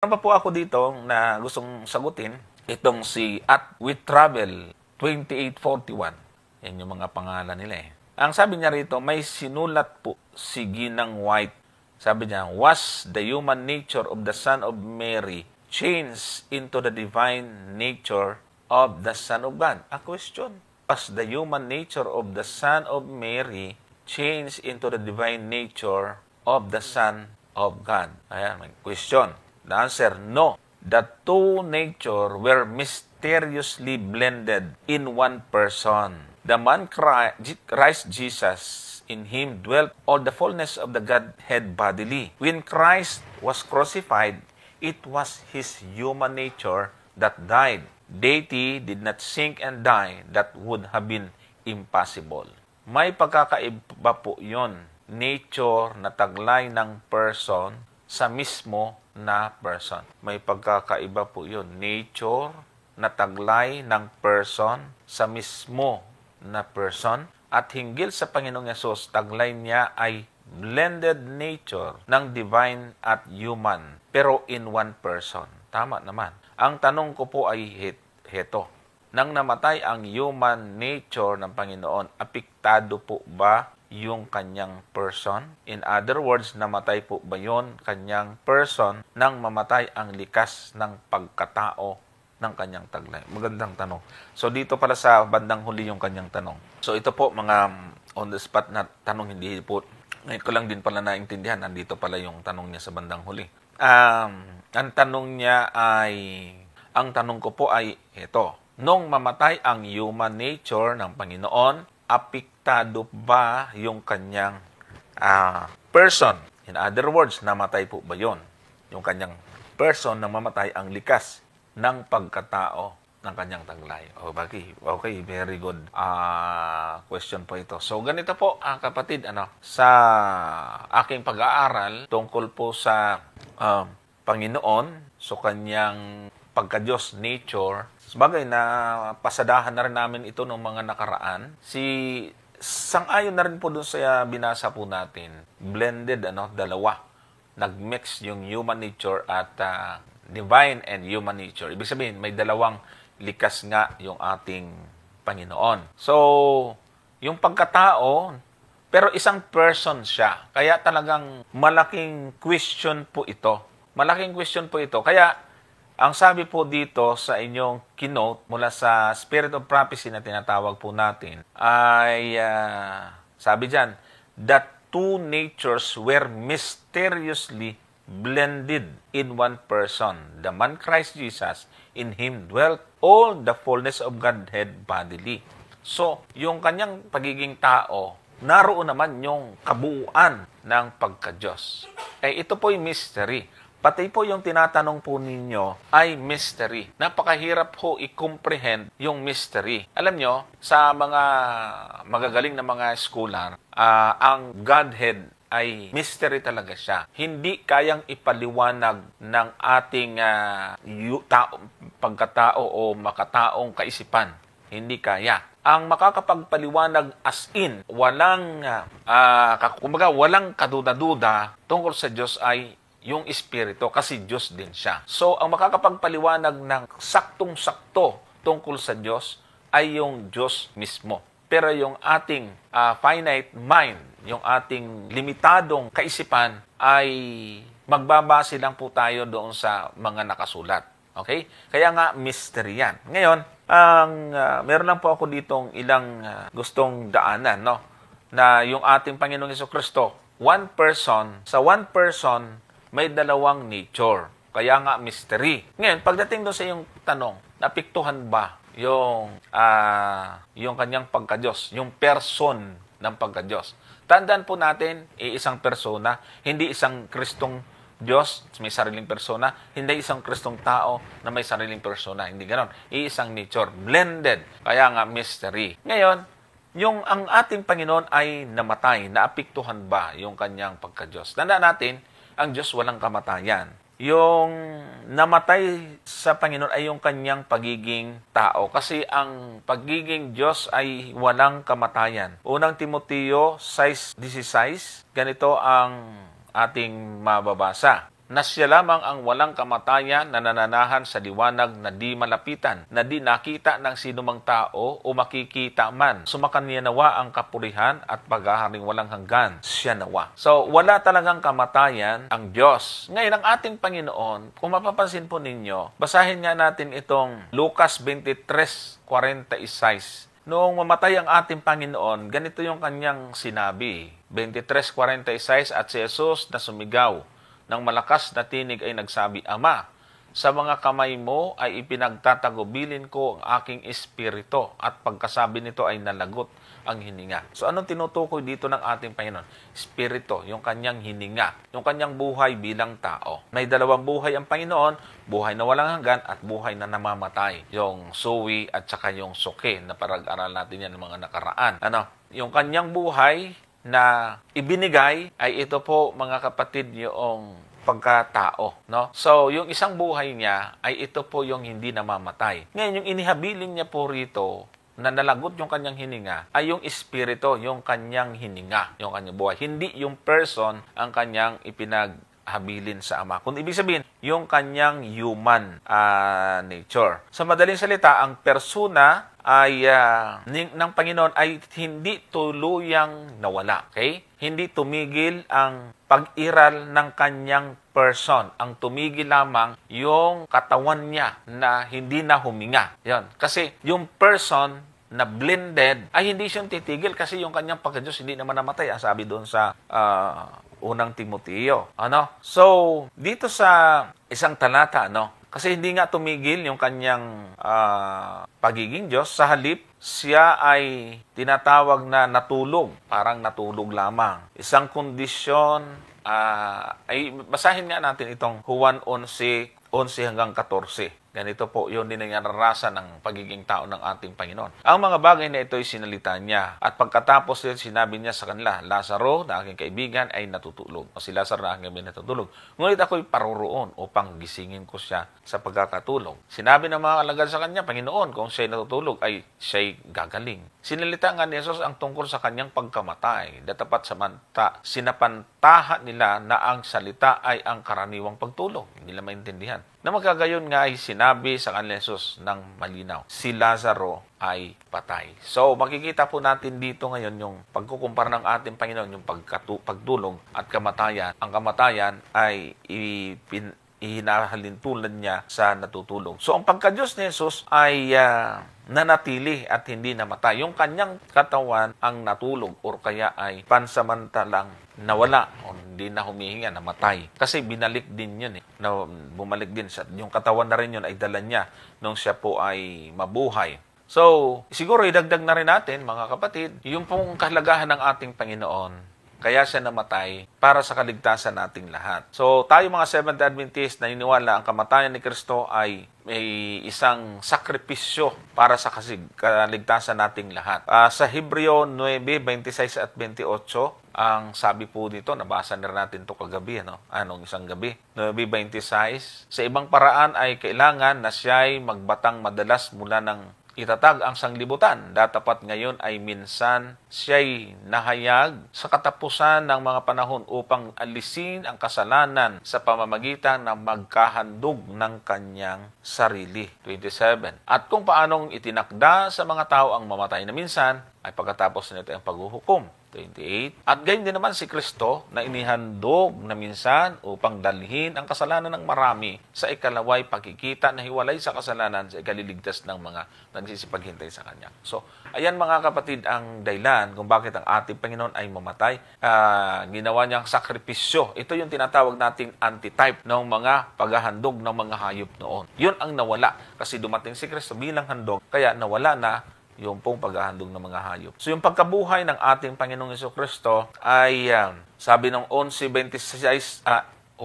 Meron pa po ako dito na gustong sagutin. Itong si @withtravel 2841. Yan yung mga pangalan nila eh. Ang sabi niya rito, may sinulat po si Ginang White. Sabi niya, was the human nature of the Son of Mary changed into the divine nature of the Son of God? A question. Was the human nature of the Son of Mary changed into the divine nature of the Son of God? Ayan, may question. The answer, no. The two nature were mysteriously blended in one person. The man Christ Jesus, in him dwelt all the fullness of the Godhead bodily. When Christ was crucified, it was his human nature that died. Deity did not sink and die. That would have been impossible. May pagkakaiba po yon. Nature na taglay ng person sa mismo na person. May pagkakaiba po yun. Nature na taglay ng person sa mismo na person. At hinggil sa Panginoong Yesus, taglay niya ay blended nature ng divine at human, pero in one person. Tama naman. Ang tanong ko po ay heto. Nang namatay ang human nature ng Panginoon, apektado po ba yung kanyang person? In other words, namatay po ba yon kanyang person nang mamatay ang likas ng pagkatao ng kanyang taglay? Magandang tanong. So, dito pala sa bandang huli yung kanyang tanong. So, ito po mga on the spot na tanong, hindi po. Ngayon ko lang din pala naintindihan. Nandito pala yung tanong niya sa bandang huli. Ang tanong ko po ay ito. Nung mamatay ang human nature ng Panginoon, apektado ba yung kanyang person? In other words, namatay po ba yon? Yung kanyang person na mamatay ang likas ng pagkatao ng kanyang taglay. Okay, very good question po ito. So, ganito po, kapatid, sa aking pag-aaral tungkol po sa Panginoon, so kanyang pagka-Diyos nature, sabagay na pasadahan na rin namin ito ng mga nakaraan. Sang-ayon na rin po doon sa binasa po natin. Blended, dalawa. Nag-mix yung human nature at divine and human nature. Ibig sabihin, may dalawang likas nga yung ating Panginoon. So, yung pagkatao, pero isang person siya. Kaya talagang malaking question po ito. Malaking question po ito. Kaya, ang sabi po dito sa inyong keynote mula sa Spirit of Prophecy na tinatawag po natin ay sabi dyan, that two natures were mysteriously blended in one person. The man Christ Jesus, in him dwelt all the fullness of Godhead bodily. So, yung kanyang pagiging tao, naroon naman yung kabuuan ng pagka-Diyos. Ito po yung mystery. Pati po yung tinatanong po ninyo ay mystery. Napakahirap po i-comprehend yung mystery. Alam nyo, sa mga magagaling na mga scholar, ang Godhead ay mystery talaga siya. Hindi kayang ipaliwanag ng ating pagkatao o makataong kaisipan. Hindi kaya. Ang makakapagpaliwanag as in, walang kaduda-duda tungkol sa Diyos ay yung Espiritu, kasi Diyos din siya. So, ang makakapagpaliwanag ng saktong-sakto tungkol sa Diyos ay yung Diyos mismo. Pero yung ating finite mind, yung ating limitadong kaisipan, ay magbabase lang po tayo doon sa mga nakasulat. Okay? Kaya nga, mystery yan. Ngayon, meron lang po ako ditong ilang gustong daanan, no? Na yung ating Panginoong Jesucristo, one person, may dalawang nature. Kaya nga, mystery. Ngayon, pagdating doon sa iyong tanong, napiktuhan ba yung kanyang pagka-Diyos, yung person ng pagka-Diyos? Tandaan po natin, isang persona, hindi isang Kristong Diyos, may sariling persona, hindi isang Kristong tao na may sariling persona. Hindi ganon. Isang nature. Blended. Kaya nga, mystery. Ngayon, ang ating Panginoon ay namatay. Naapektuhan ba yung kanyang pagka-Diyos? Tandaan natin, ang Diyos walang kamatayan. Yung namatay sa Panginoon ay yung kanyang pagiging tao. Kasi ang pagiging Diyos ay walang kamatayan. Unang Timoteo 6:16, ganito ang ating mababasa. na siya lamang ang walang kamatayan na nananahan sa liwanag na di malapitan, na di nakita ng sinumang tao o makikita man. Sumakanya nawa ang kapurihan at paghaharing walang hanggan. Siya nawa. So, wala talagang kamatayan ang Diyos. Ngayon, ang ating Panginoon, kung mapapansin po ninyo, basahin nga natin itong Lucas 23:46. Noong mamatay ang ating Panginoon, ganito yung kanyang sinabi. 23:46, at si Jesus na sumigaw ng malakas na tinig ay nagsabi, Ama, sa mga kamay mo ay ipinagtatagubilin ko ang aking espiritu, at pagkasabi nito ay nalagot ang hininga. So anong tinutukoy dito ng ating Panginoon? Espiritu, yung kanyang hininga, yung kanyang buhay bilang tao. May dalawang buhay ang Panginoon, buhay na walang hanggan at buhay na namamatay. Yung suwi at saka yung suki, na parag-aral natin yan ng mga nakaraan. Yung kanyang buhay na ibinigay ay ito po, mga kapatid, yung pagkatao, no? So, yung isang buhay niya ay ito po yung hindi namamatay. Ngayon, yung inihabilin niya po rito na nalagot yung kanyang hininga ay yung espiritu, yung kanyang hininga, yung kanyang buhay. Hindi yung person ang kanyang ipinaghabilin sa Ama. Kung ibig sabihin, yung kanyang human nature. Sa madaling salita, ang persona ay ng Panginoon ay hindi tuluyang nawala. Okay? Hindi tumigil ang pag-iral ng kanyang person. Ang tumigil lamang yung katawan niya na hindi na huminga. Yan. Kasi yung person na blended ay hindi siyang titigil kasi yung kanyang pagka-Diyos hindi naman namatay. Ang sabi doon sa unang Timoteo. So, dito sa isang talata, kasi hindi nga tumigil yung kanyang pagiging Diyos. Sa halip, siya ay tinatawag na natulog. Parang natulog lamang. Isang kondisyon, ay basahin nga natin itong Juan 11 hanggang 14. Ganito po, yun din ang naranasan ng pagiging tao ng ating Panginoon. Ang mga bagay na ito ay sinalita niya. At pagkatapos sinabi niya sa kanila, Lazaro, na aking kaibigan, ay natutulog. O si Lazaro na aking kaibigan natutulog. Ngunit ako'y paroroon upang gisingin ko siya sa pagkakatulog. Sinabi ng mga alagad sa kanya, Panginoon, kung siya'y natutulog, ay siya'y gagaling. Sinalita nga ni Jesus ang tungkol sa kanyang pagkamatay. Datapat sinapantahan nila na ang salita ay ang karaniwang pagtulog. Hindi nila maintindihan. Na magkagayon nga ay sinabi sa kanila Jesus ng malinaw, si Lazaro ay patay. So, makikita po natin dito ngayon yung pagkukumpara ng ating Panginoon, yung pagtulog at kamatayan. Ang kamatayan ay ihinahalintulad niya sa natutulog. So, ang pagka-Diyos ni Jesus ay nanatili at hindi namatay. Yung kanyang katawan ang natulog or kaya ay pansamantalang nawala o hindi na humihinga, namatay. Kasi binalik din yun na bumalik din sa yung katawan na rin yun ay dala niya nung siya po ay mabuhay. So, siguro idagdag na rin natin, mga kapatid, yung pong kahalagahan ng ating Panginoon. Kaya siya namatay para sa kaligtasan nating lahat. So, tayo mga Seventh Adventist, naniniwala ang kamatayan ni Kristo ay may isang sakripisyo para sa kaligtasan nating lahat. Sa Hebreo 9:26 at 28, ang sabi po dito, nabasa na natin ito kagabi, anong isang gabi. 9:26, sa ibang paraan ay kailangan na siya'y magbatang madalas mula ng itatag ang sanglibutan. Datapat ngayon ay minsan siya'y nahayag sa katapusan ng mga panahon upang alisin ang kasalanan sa pamamagitan ng magkahandog ng kanyang sarili. 27. At kung paanong itinakda sa mga tao ang mamatay na minsan, ay pagkatapos nito ang paghuhukom. 28. At gayon din naman si Kristo na inihandog na minsan upang dalhin ang kasalanan ng marami sa ikalaway pagkikita na hiwalay sa kasalanan sa ikaliligtas ng mga nagsisipaghintay sa Kanya. So, ayan mga kapatid ang dahilan kung bakit ang ating Panginoon ay mamatay. Ginawa niyang sakripisyo. Ito yung tinatawag nating antitype ng mga paghahandog ng mga hayop noon. Yun ang nawala kasi dumating si Kristo bilang handog kaya nawala na yung pong paghahandog ng mga hayop. So yung pagkabuhay ng ating Panginoong Jesucristo ay sabi ng Juan 11:25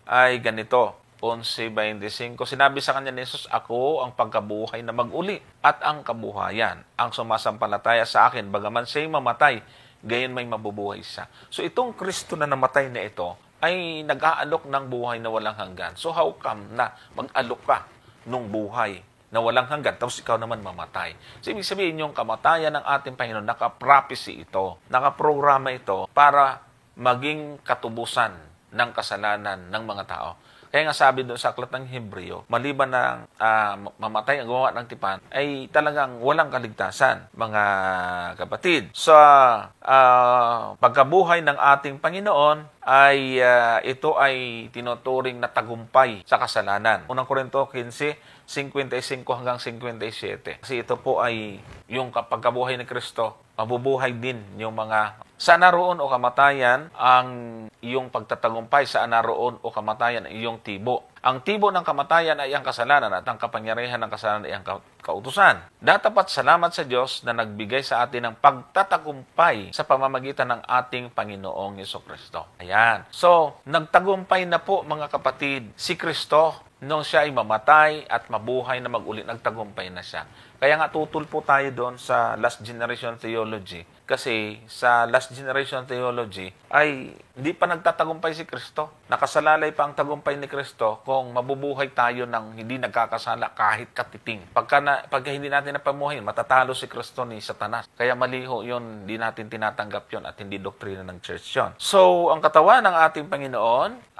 ay ganito. 11:25, sinabi sa kanya ni Jesus, ako ang pagkabuhay na mag-uli at ang kabuhayan. Ang sumasampalataya sa akin, bagaman siya'y mamatay, gayon may mabubuhay siya. So itong Kristo na namatay na ito ay nag-aalok ng buhay na walang hanggan. So how come na mag-alok ka nung buhay na walang hanggan, tapos ikaw naman mamatay? So, ibig sabihin yung kamatayan ng ating Panginoon, naka-prophecy ito, naka-programa ito para maging katubusan ng kasalanan ng mga tao. Kaya nga sabi doon sa aklat ng Hebreo, maliban na mamatay ang gumawa ng tipan, ay talagang walang kaligtasan, mga kapatid. Sa pagkabuhay ng ating Panginoon, ay ito ay tinuturing na tagumpay sa kasalanan. Unang Korinto 15:55 hanggang 57. Kasi ito po ay yung pagkabuhay ni Kristo, mabubuhay din yung mga sa naroon o kamatayan ang iyong pagtatagumpay, sa naroon o kamatayan ang iyong tibo. Ang tibo ng kamatayan ay ang kasalanan at ang kapangyarihan ng kasalanan ay ang kautusan. Dapat salamat sa Diyos na nagbigay sa atin ng pagtatagumpay sa pamamagitan ng ating Panginoong Jesucristo. Ayan. So, nagtagumpay na po mga kapatid si Kristo nung siya ay mamatay at mabuhay na mag-uli. Nagtagumpay na siya. Kaya nga tutol po tayo doon sa Last Generation Theology. Kasi sa Last Generation Theology ay hindi pa nagtatagumpay si Kristo. Nakasalalay pa ang tagumpay ni Kristo kung mabubuhay tayo ng hindi nagkakasala kahit katiting. Pagka hindi natin napamuhin, matatalo si Kristo ni Satanas. Kaya maliho yun, hindi natin tinatanggap yun at hindi doktrina ng church yun. So, ang katawan ng ating Panginoon,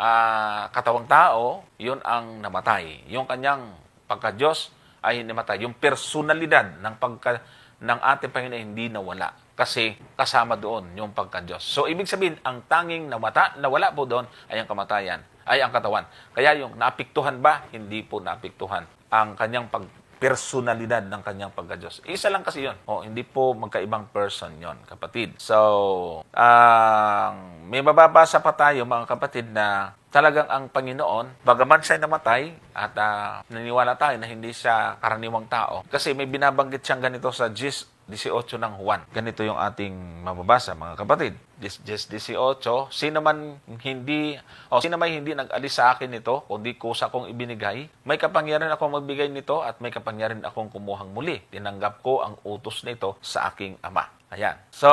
katawang tao, yun ang namatay. Yung kanyang pagka-Diyos ay namatay. Yung personalidad ng ating Panginoon hindi nawala. Kasi kasama doon yung pagka-Diyos. So, ibig sabihin, ang tanging nawala po doon ay ang kamatayan, ay ang katawan. Kaya yung naapektuhan ba? Hindi po naapektuhan ang kanyang personalidad ng kanyang pagka-Diyos. Isa lang kasi yun. Hindi po magkaibang person yon, kapatid. So, may mababasa pa tayo, mga kapatid, na talagang ang Panginoon, bagaman siya namatay, at naniwala tayo na hindi siya karaniwang tao. Kasi may binabanggit siyang ganito sa 18 ng Juan. Ganito yung ating mababasa, mga kapatid. 18, sino may hindi nag-alis sa akin nito, kundi kusa kong ibinigay, may kapangyarihan akong magbigay nito at may kapangyarihan akong kumuhang muli. Tinanggap ko ang utos nito sa aking Ama. Ayan. So,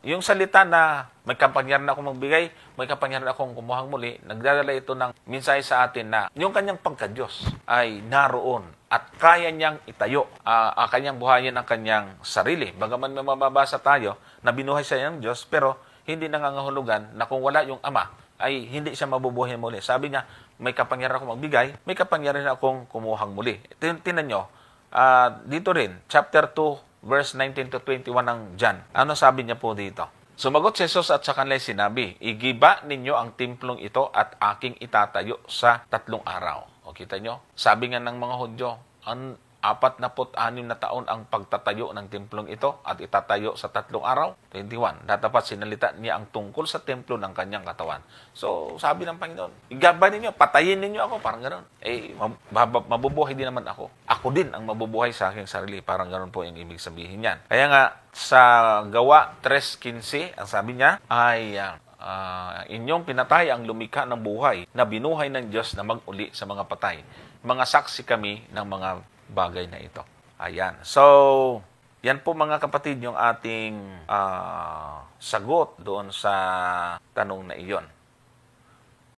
yung salita na may kapangyarihan akong magbigay, may kapangyarihan akong kumuhang muli, nagdadala ito ng mensahe sa atin na yung kanyang pagka-Diyos ay naroon at kaya niyang itayo, kanyang buhayin ang kanyang sarili. Bagaman may mababasa tayo na binuhay siya ng Diyos, pero hindi nangangahulugan na kung wala yung Ama, ay hindi siya mabubuhay muli. Sabi niya, may kapangyarihan akong magbigay, may kapangyarihan akong kumuhang muli. Tingnan nyo, dito rin, chapter 2, verse 19 to 21 ng John. Ano sabi niya po dito? Sumagot si Jesus at sa kanila sinabi, igiba ninyo ang templong ito at aking itatayo sa 3 araw. O kita nyo? Sabi nga ng mga Hudyo, 46 na taon ang pagtatayo ng templong ito at itatayo sa 3 araw. 21. Dapat sinalita niya ang tungkol sa templo ng kanyang katawan. So, sabi ng Panginoon, igaba ninyo, patayin ninyo ako, parang gano'n. Mabubuhay din naman ako. Ako din ang mabubuhay sa aking sarili. Parang gano'n po yung ibig sabihin niyan. Kaya nga, sa Gawa 3:15, ang sabi niya ay inyong pinatay ang lumikha ng buhay na binuhay ng Diyos na mag-uli sa mga patay. Mga saksi kami ng mga bagay na ito. Ayan. So, yan po mga kapatid yung ating sagot doon sa tanong na iyon.